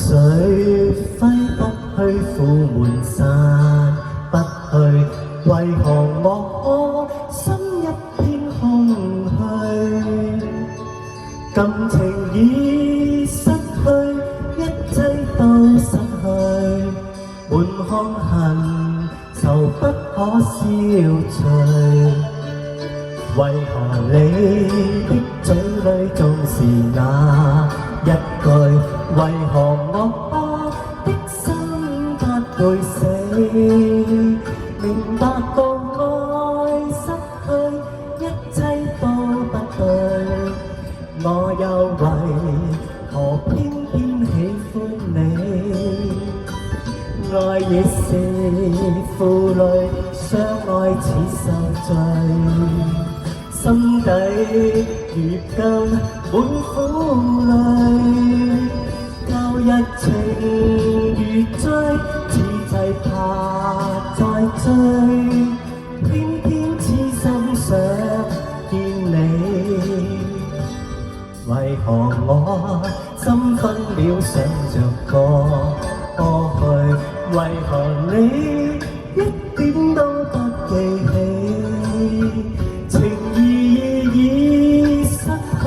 誰揮不去苦悶散不去，為何我心一片空虛？感情已失去，一切都失去，滿腔恨愁不可消除。為何你的嘴裏總是那一句？為何我的心不會死？明白到愛失去，一切都不對，我又為何偏偏喜歡你？愛已是負累，相愛似受罪。心底如今滿苦淚，舊日情如追，此際怕再追，偏偏痴心想見你。為何我心分秒想着過去？為何你一點都不記起？情義已失去，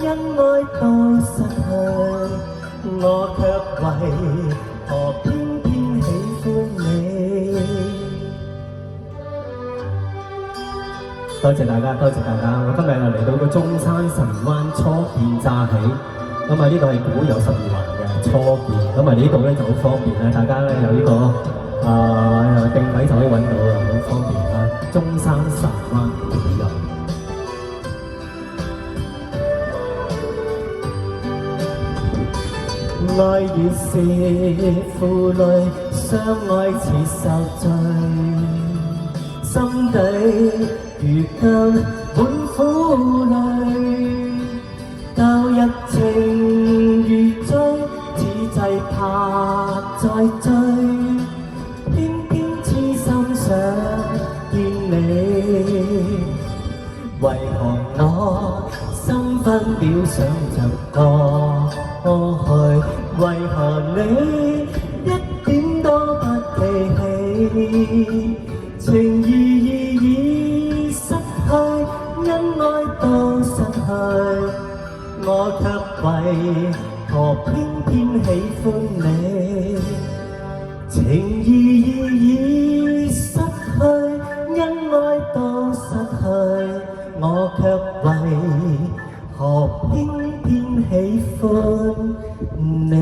因愛都失去，我卻為何偏偏喜歡你？多謝大家，多謝大家！我今日又嚟到個中山神灣初見乍起，咁啊呢度係古有12環嘅初見，咁啊呢度咧就好方便啦，大家咧有呢個定位就可以揾到啦，好方便啦！中山神灣古有。愛已是負累，相愛似受罪，心底如今滿苦淚，舊日情如追，此際怕再追，偏偏痴心想見你。為何我心分秒想着過去？為何你一點都不記起？情義已失去，因愛都失去，我卻為何偏偏喜歡你？情義已失去，因愛都失去，我卻為何偏偏喜歡你？